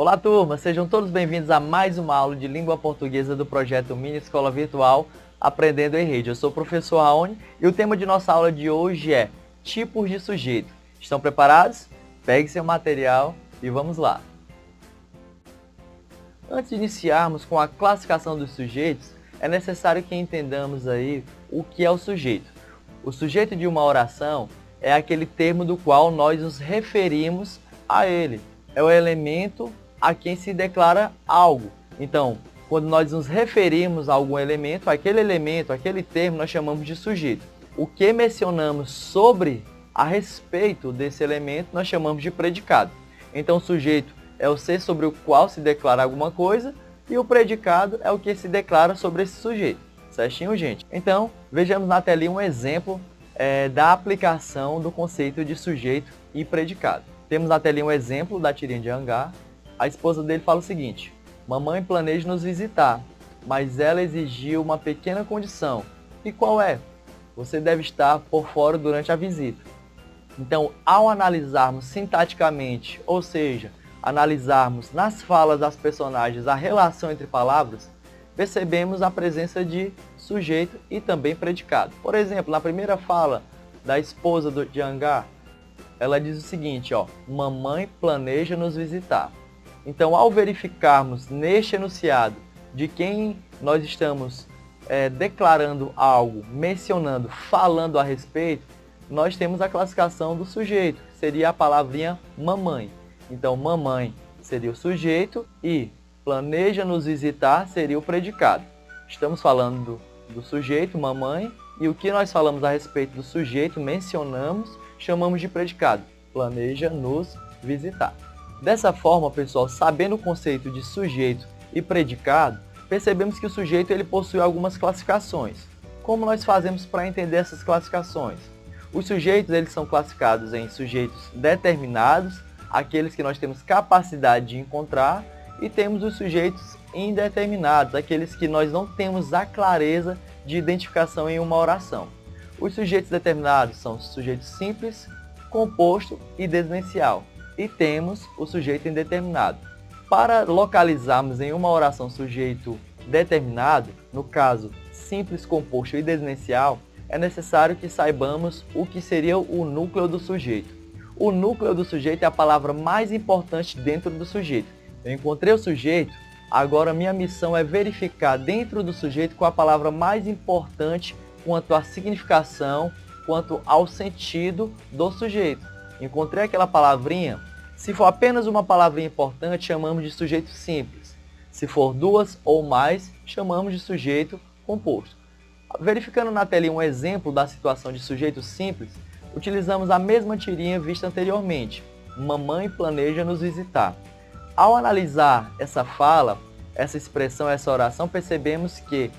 Olá, turma! Sejam todos bem-vindos a mais uma aula de língua portuguesa do projeto Mini Escola Virtual Aprendendo em Rede. Eu sou o professor Raoni e o tema de nossa aula de hoje é tipos de sujeito. Estão preparados? Pegue seu material e vamos lá! Antes de iniciarmos com a classificação dos sujeitos, é necessário que entendamos aí o que é o sujeito. O sujeito de uma oração é aquele termo do qual nós nos referimos a ele. É o elemento a quem se declara algo. Então, quando nós nos referimos a algum elemento, aquele termo, nós chamamos de sujeito. O que mencionamos sobre, a respeito desse elemento, nós chamamos de predicado. Então, o sujeito é o ser sobre o qual se declara alguma coisa e o predicado é o que se declara sobre esse sujeito. Certinho, gente? Então, vejamos na telinha um exemplo da aplicação do conceito de sujeito e predicado. Temos na telinha um exemplo da tirinha de Angar. A esposa dele fala o seguinte: mamãe planeja nos visitar, mas ela exigiu uma pequena condição. E qual é? Você deve estar por fora durante a visita. Então, ao analisarmos sintaticamente, ou seja, analisarmos nas falas das personagens a relação entre palavras, percebemos a presença de sujeito e também predicado. Por exemplo, na primeira fala da esposa de Angar, ela diz o seguinte, mamãe planeja nos visitar. Então, ao verificarmos neste enunciado de quem nós estamos declarando algo, mencionando, falando a respeito, nós temos a classificação do sujeito, que seria a palavrinha mamãe. Então, mamãe seria o sujeito e planeja nos visitar seria o predicado. Estamos falando do sujeito, mamãe, e o que nós falamos a respeito do sujeito, mencionamos, chamamos de predicado. Planeja nos visitar. Dessa forma, pessoal, sabendo o conceito de sujeito e predicado, percebemos que o sujeito ele possui algumas classificações. Como nós fazemos para entender essas classificações? Os sujeitos eles são classificados em sujeitos determinados, aqueles que nós temos capacidade de encontrar, e temos os sujeitos indeterminados, aqueles que nós não temos a clareza de identificação em uma oração. Os sujeitos determinados são sujeitos simples, composto e designacial. E temos o sujeito indeterminado. Para localizarmos em uma oração sujeito determinado, no caso simples, composto e designacial, é necessário que saibamos o que seria o núcleo do sujeito. O núcleo do sujeito é a palavra mais importante dentro do sujeito. Eu encontrei o sujeito, agora minha missão é verificar dentro do sujeito qual a palavra mais importante quanto à significação, quanto ao sentido do sujeito. Encontrei aquela palavrinha, se for apenas uma palavrinha importante, chamamos de sujeito simples. Se for duas ou mais, chamamos de sujeito composto. Verificando na telinha um exemplo da situação de sujeito simples, utilizamos a mesma tirinha vista anteriormente. Mamãe planeja nos visitar. Ao analisar essa fala, essa expressão, essa oração, percebemos que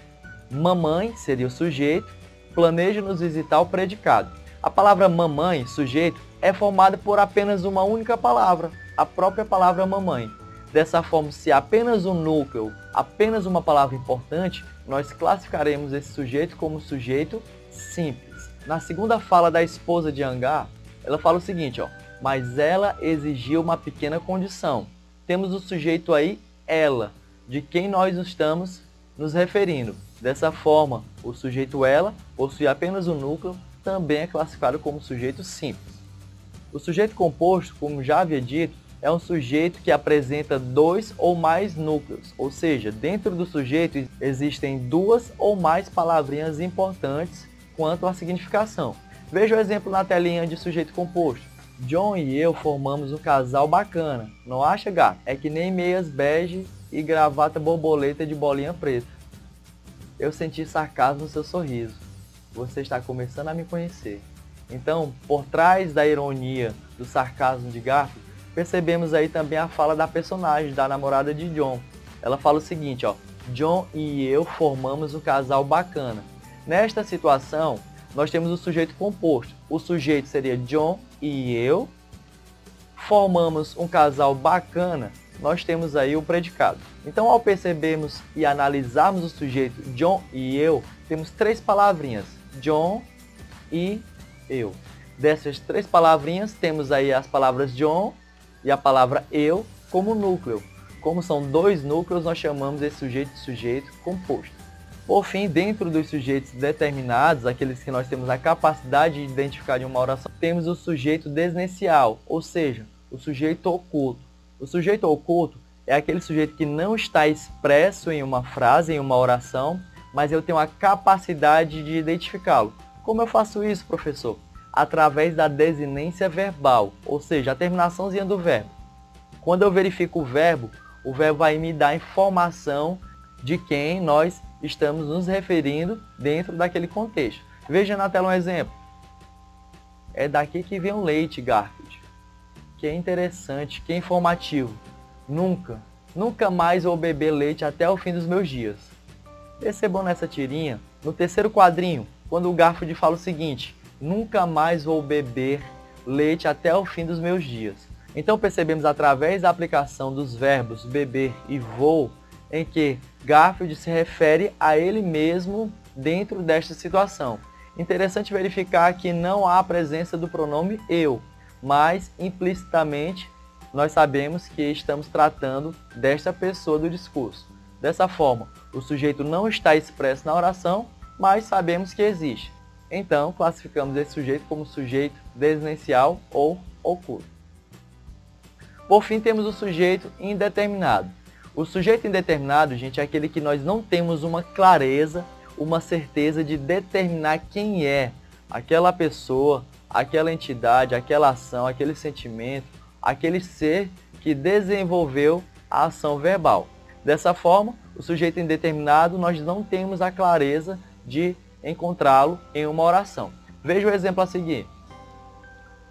mamãe seria o sujeito, planeja nos visitar o predicado. A palavra mamãe, sujeito, é formada por apenas uma única palavra, a própria palavra mamãe. Dessa forma, se apenas um núcleo, apenas uma palavra importante, nós classificaremos esse sujeito como sujeito simples. Na segunda fala da esposa de Angar, ela fala o seguinte, mas ela exigiu uma pequena condição. Temos o sujeito aí, ela, de quem nós estamos nos referindo. Dessa forma, o sujeito ela possui apenas um núcleo, também é classificado como sujeito simples. O sujeito composto, como já havia dito, é um sujeito que apresenta dois ou mais núcleos, ou seja, dentro do sujeito existem duas ou mais palavrinhas importantes quanto à significação. Veja o exemplo na telinha de sujeito composto. John e eu formamos um casal bacana, não acha, gato? É que nem meias bege e gravata borboleta de bolinha preta. Eu senti sarcasmo no seu sorriso. Você está começando a me conhecer. Então, por trás da ironia do sarcasmo de Garfield, percebemos aí também a fala da personagem, da namorada de John. Ela fala o seguinte, John e eu formamos um casal bacana. Nesta situação, nós temos o sujeito composto. O sujeito seria John e eu. Formamos um casal bacana, nós temos aí o predicado. Então, ao percebermos e analisarmos o sujeito John e eu, temos três palavrinhas, John e eu. Dessas três palavrinhas, temos aí as palavras John e a palavra eu como núcleo. Como são dois núcleos, nós chamamos esse sujeito de sujeito composto. Por fim, dentro dos sujeitos determinados, aqueles que nós temos a capacidade de identificar em uma oração, temos o sujeito desnencial, ou seja, o sujeito oculto. O sujeito oculto é aquele sujeito que não está expresso em uma frase, em uma oração, mas eu tenho a capacidade de identificá-lo. Como eu faço isso, professor? Através da desinência verbal, ou seja, a terminaçãozinha do verbo. Quando eu verifico o verbo vai me dar informação de quem nós estamos nos referindo dentro daquele contexto. Veja na tela um exemplo. É daqui que vem o leite, Garfield. Que é interessante, que é informativo. Nunca mais vou beber leite até o fim dos meus dias. Percebam nessa tirinha, no terceiro quadrinho, quando o Garfield fala o seguinte: nunca mais vou beber leite até o fim dos meus dias. Então percebemos através da aplicação dos verbos beber e vou, em que Garfield se refere a ele mesmo dentro desta situação. Interessante verificar que não há a presença do pronome eu, mas implicitamente nós sabemos que estamos tratando desta pessoa do discurso. Dessa forma, o sujeito não está expresso na oração, mas sabemos que existe. Então, classificamos esse sujeito como sujeito desnencial ou oculto. Por fim, temos o sujeito indeterminado. O sujeito indeterminado, gente, é aquele que nós não temos uma clareza, uma certeza de determinar quem é aquela pessoa, aquela entidade, aquela ação, aquele sentimento, aquele ser que desenvolveu a ação verbal. Dessa forma, o sujeito indeterminado, nós não temos a clareza de encontrá-lo em uma oração. Veja o exemplo a seguir.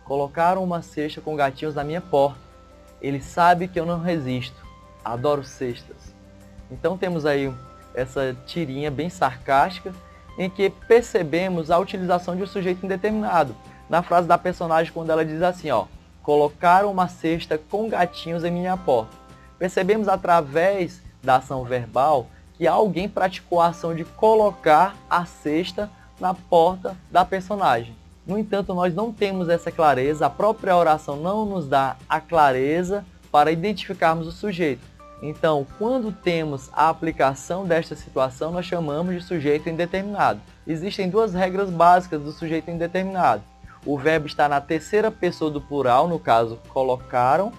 Colocaram uma cesta com gatinhos na minha porta. Ele sabe que eu não resisto. Adoro cestas. Então temos aí essa tirinha bem sarcástica em que percebemos a utilização de um sujeito indeterminado. Na frase da personagem, quando ela diz assim, ó, colocaram uma cesta com gatinhos em minha porta. Percebemos através da ação verbal que alguém praticou a ação de colocar a cesta na porta da personagem. No entanto, nós não temos essa clareza, a própria oração não nos dá a clareza para identificarmos o sujeito. Então, quando temos a aplicação desta situação, nós chamamos de sujeito indeterminado. Existem duas regras básicas do sujeito indeterminado. O verbo está na terceira pessoa do plural, no caso, colocaram,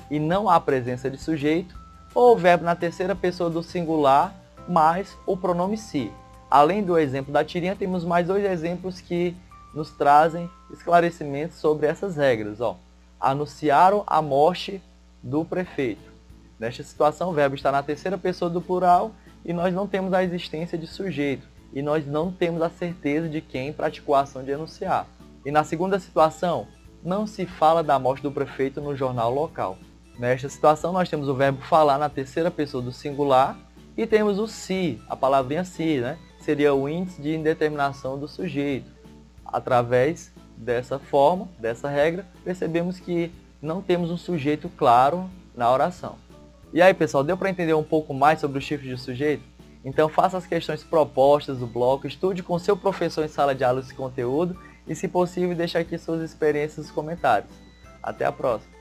e não há presença de sujeito, ou o verbo na terceira pessoa do singular, mais o pronome se. Além do exemplo da tirinha, temos mais dois exemplos que nos trazem esclarecimentos sobre essas regras. Anunciaram a morte do prefeito. Nesta situação, o verbo está na terceira pessoa do plural e nós não temos a existência de sujeito. E nós não temos a certeza de quem praticou a ação de anunciar. E na segunda situação, não se fala da morte do prefeito no jornal local. Nesta situação, nós temos o verbo falar na terceira pessoa do singular e temos o se, a palavrinha se, né? Seria o índice de indeterminação do sujeito. Através dessa forma, dessa regra, percebemos que não temos um sujeito claro na oração. E aí, pessoal, deu para entender um pouco mais sobre os tipos de sujeito? Então faça as questões propostas do bloco, estude com seu professor em sala de aula esse conteúdo e, se possível, deixe aqui suas experiências nos comentários. Até a próxima!